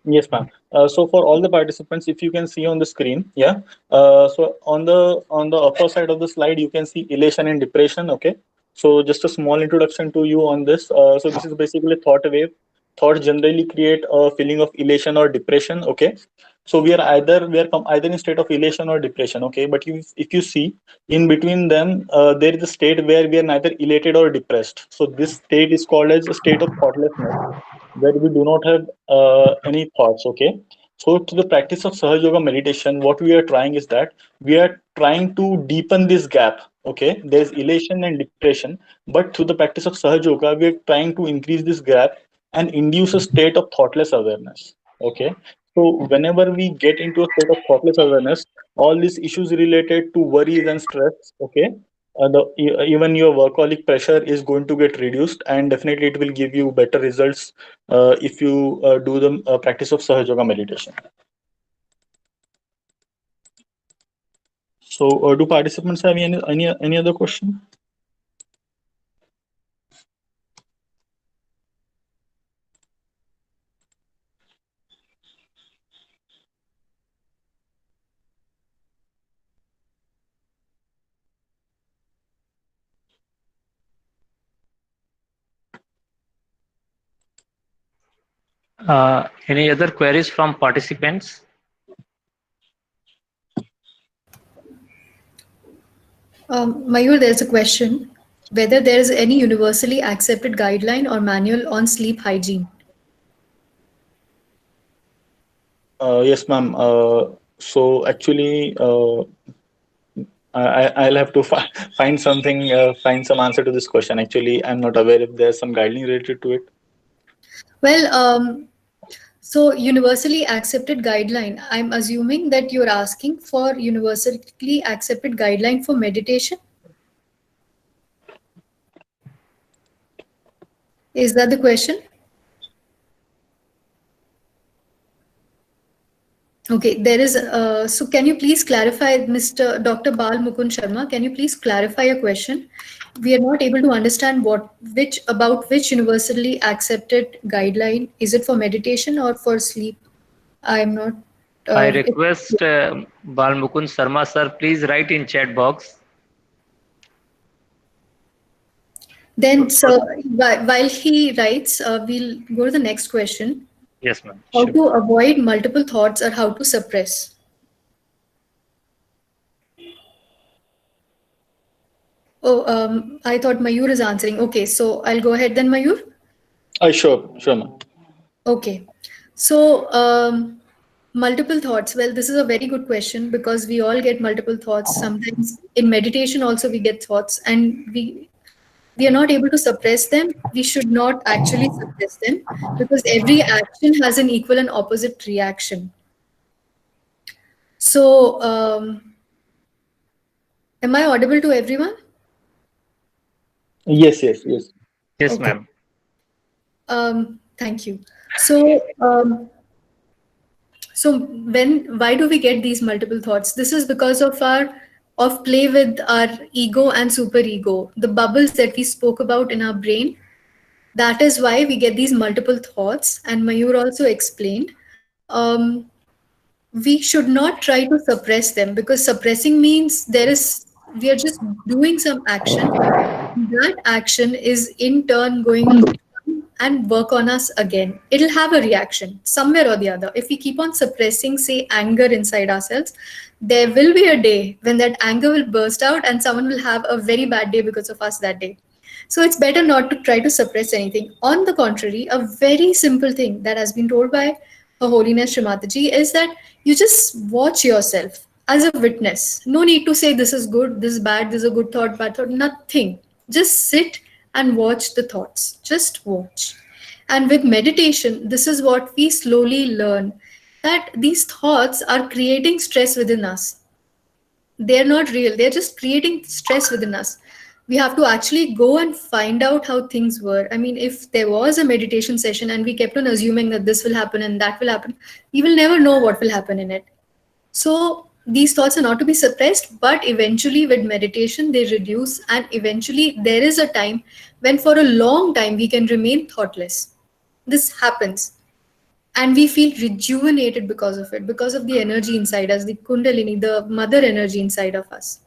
Yes, ma'am. So for all the participants, if you can see on the screen, yeah. So on the upper side of the slide, you can see elation and depression. Okay. So just a small introduction to you on this. So this is basically thought wave. Thoughts generally create a feeling of elation or depression. Okay. So we are either in state of elation or depression. Okay. But if you see in between them, there is a state where we are neither elated or depressed. So this state is called as a state of thoughtlessness, where we do not have any thoughts. Okay, so to the practice of Sahaj Yoga meditation, what we are trying is that we are trying to deepen this gap Okay, there's elation and depression, but through the practice of Sahaja Yoga, we're trying to increase this gap and induce a state of thoughtless awareness. Okay, so whenever we get into a state of thoughtless awareness, all these issues related to worries and stress, okay, even your workaholic pressure is going to get reduced, and definitely it will give you better results if you do the practice of Sahaja Yoga meditation. So, do participants have any other question? Any other queries from participants? Mayur, there's a question whether there is any universally accepted guideline or manual on sleep hygiene. Yes, ma'am. So actually, I'll have to find something, find some answer to this question. Actually, I'm not aware if there's some guideline related to it. Well, so universally accepted guideline, I'm assuming that you're asking for universally accepted guideline for meditation. Is that the question? Okay, there is, so can you please clarify, Mr. Dr. Bal Mukund Sharma, can you please clarify your question? We are not able to understand about which universally accepted guideline. Is it for meditation or for sleep? I'm not. I request Bal Mukund Sharma sir, please write in chat box. Then, so while he writes, we'll go to the next question. Yes, ma'am. How Sure. to avoid multiple thoughts or how to suppress? Oh, I thought Mayur is answering. Okay, so I'll go ahead then, Mayur. Sure, ma'am. Okay, so multiple thoughts. Well, this is a very good question because we all get multiple thoughts. Sometimes in meditation also we get thoughts, and we are not able to suppress them. We should not actually suppress them because every action has an equal and opposite reaction. So, am I audible to everyone? Yes. Yes, Okay. ma'am. Thank you. So, why do we get these multiple thoughts? This is because of play with our ego and superego, the bubbles that we spoke about in our brain. That is why we get these multiple thoughts. And Mayur also explained. Um, we should not try to suppress them because suppressing means we are just doing some action. That action is in turn going to come and work on us again. It'll have a reaction somewhere or the other. If we keep on suppressing, say, anger inside ourselves, there will be a day when that anger will burst out and someone will have a very bad day because of us that day. So it's better not to try to suppress anything. On the contrary, a very simple thing that has been told by Her Holiness Srimataji is that you just watch yourself as a witness. No need to say this is good, this is bad, this is a good thought, bad thought, nothing. Just sit and watch the thoughts. Just watch. And with meditation, this is what we slowly learn that these thoughts are creating stress within us. They're not real, they're just creating stress within us. We have to actually go and find out how things were. I mean, if there was a meditation session and we kept on assuming that this will happen and that will happen, we will never know what will happen in it. So these thoughts are not to be suppressed, but eventually with meditation, they reduce. And eventually there is a time when for a long time we can remain thoughtless. This happens. And we feel rejuvenated because of it, because of the energy inside us, the Kundalini, the mother energy inside of us.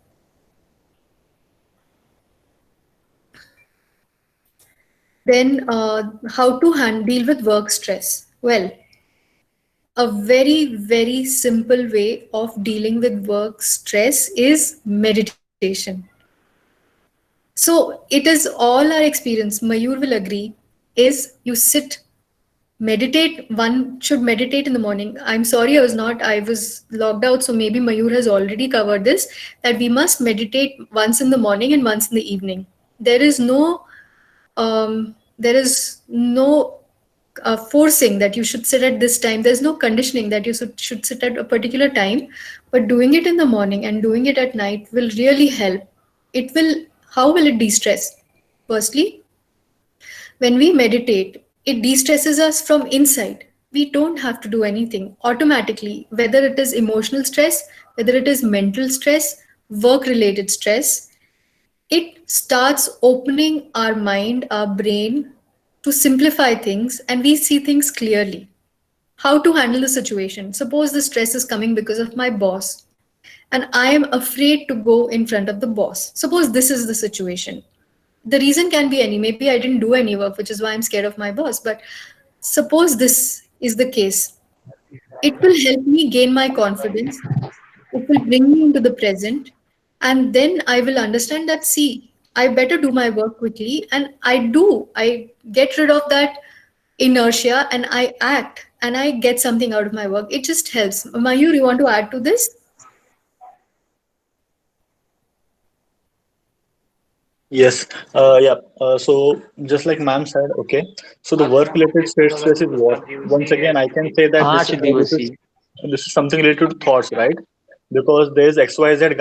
Then how to deal with work stress? Well, a very, very simple way of dealing with work stress is meditation. So it is all our experience, Mayur will agree, is you sit one should meditate in the morning. I'm sorry, I was logged out, so maybe Mayur has already covered this, that we must meditate once in the morning and once in the evening. There is no forcing that you should sit at this time. There's no conditioning that you should sit at a particular time, but doing it in the morning and doing it at night will really help. How will it de-stress? Firstly, when we meditate, it de-stresses us from inside. We don't have to do anything automatically, whether it is emotional stress, whether it is mental stress, work-related stress. It starts opening our mind, our brain to simplify things, and we see things clearly. How to handle the situation. Suppose the stress is coming because of my boss, and I am afraid to go in front of the boss. Suppose this is the situation. The reason can be any. Maybe I didn't do any work, which is why I'm scared of my boss. But suppose this is the case. It will help me gain my confidence. It will bring me into the present. And then I will understand that, see, I better do my work quickly. And I get rid of that inertia and I act and I get something out of my work. It just helps. Mayur, you want to add to this? Yes. Yeah. So just like ma'am said, okay. So the work-related stress is what? Once again, I can say that this is something related to thoughts, right? Because there's XYZ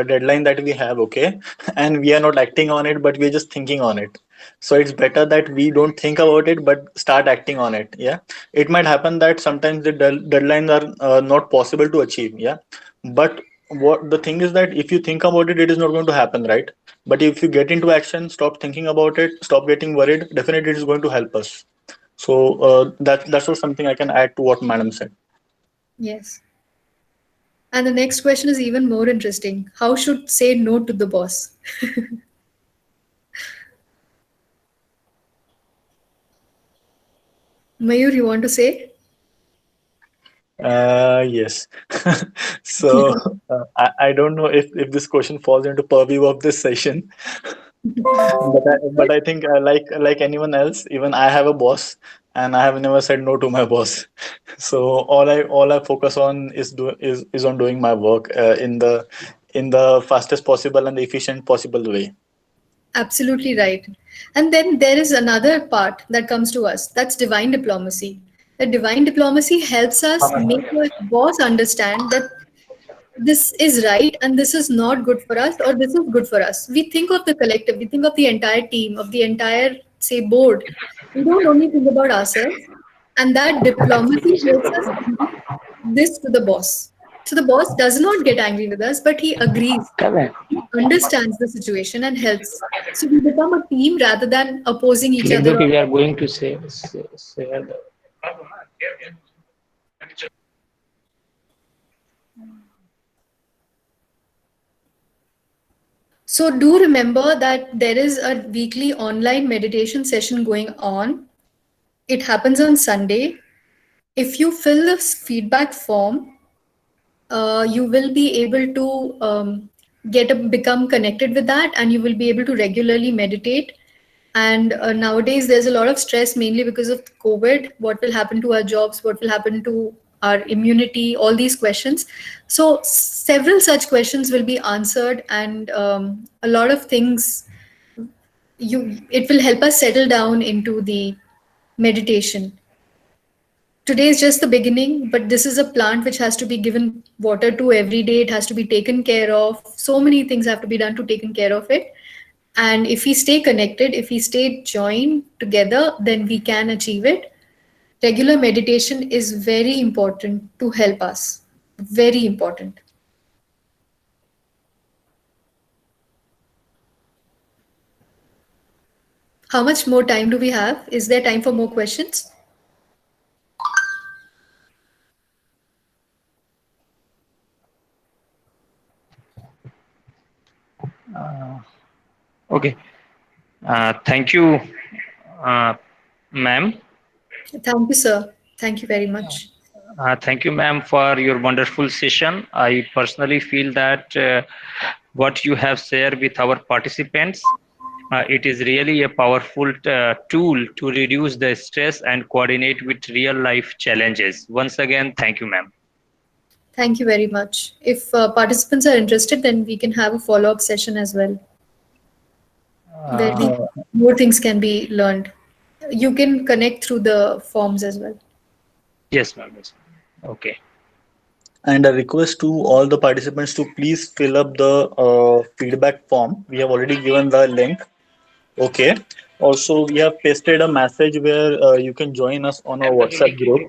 deadline that we have, okay, and we are not acting on it, but we're just thinking on it. So it's better that we don't think about it, but start acting on it. Yeah, it might happen that sometimes the deadlines are not possible to achieve. Yeah, but what the thing is that if you think about it, it is not going to happen, right? But if you get into action, stop thinking about it, stop getting worried. Definitely, it is going to help us. So that's also something I can add to what Madam said. Yes. And the next question is even more interesting. How should say no to the boss? Mayur, you want to say? Yes. So I don't know if this question falls into purview of this session, but I think like anyone else, even I have a boss, and I have never said no to my boss. So all I focus on is on doing my work in the fastest possible and the efficient possible way. Absolutely right. And then there is another part that comes to us. That's divine diplomacy. The divine diplomacy helps us make our boss understand that this is right and this is not good for us or this is good for us. We think of the collective, we think of the entire team, of the entire, say, board. We don't only think about ourselves. And that diplomacy helps us do this to the boss. So the boss does not get angry with us, but he agrees. He understands the situation and helps. So we become a team rather than opposing each other. We are going to share the So do remember that there is a weekly online meditation session going on. It happens on Sunday. If you fill this feedback form, you will be able to become connected with that, and you will be able to regularly meditate. And nowadays, there's a lot of stress, mainly because of COVID. What will happen to our jobs? What will happen to our immunity? All these questions. So several such questions will be answered, and a lot of things. It will help us settle down into the meditation. Today is just the beginning, but this is a plant which has to be given water to every day. It has to be taken care of. So many things have to be done to taken care of it. And if we stay connected, if we stay joined together, then we can achieve it. Regular meditation is very important to help us. Very important. How much more time do we have? Is there time for more questions? Okay. Thank you, ma'am. Thank you, sir. Thank you very much. Thank you, ma'am, for your wonderful session. I personally feel that what you have shared with our participants It is really a powerful tool to reduce the stress and coordinate with real life challenges. Once again, thank you, ma'am. Thank you very much. If participants are interested, then we can have a follow-up session as well, where more things can be learned. You can connect through the forms as well. Yes, ma'am. Yes, ma'am. Okay. And a request to all the participants to please fill up the feedback form. We have already given the link. Okay. Also, we have pasted a message where you can join us on our WhatsApp group.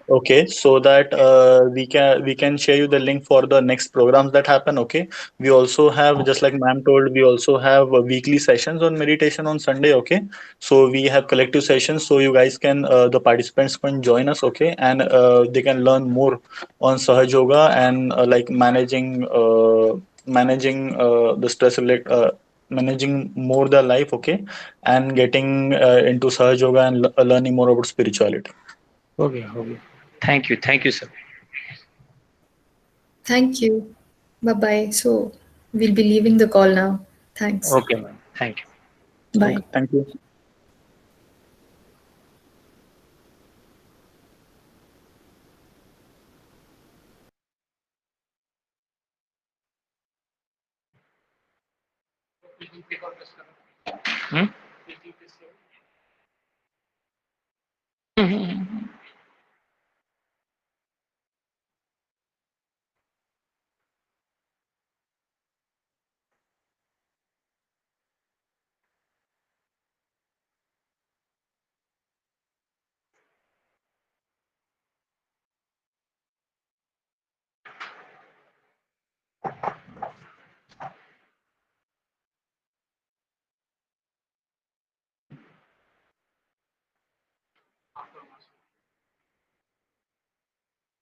Okay, so that we can share you the link for the next programs that happen. Okay, we also have, just like ma'am told, we also have weekly sessions on meditation on Sunday. Okay, so we have collective sessions, so you guys can the participants can join us. Okay, and they can learn more on Sahaj Yoga and like managing the stress relate managing more their life. Okay, and getting into Sahaj Yoga and learning more about spirituality. Okay. Okay. Thank you. Thank you, sir. Thank you. Bye bye. So we'll be leaving the call now. Thanks. Okay, ma'am. Thank you. Bye. Okay, thank you. Hmm?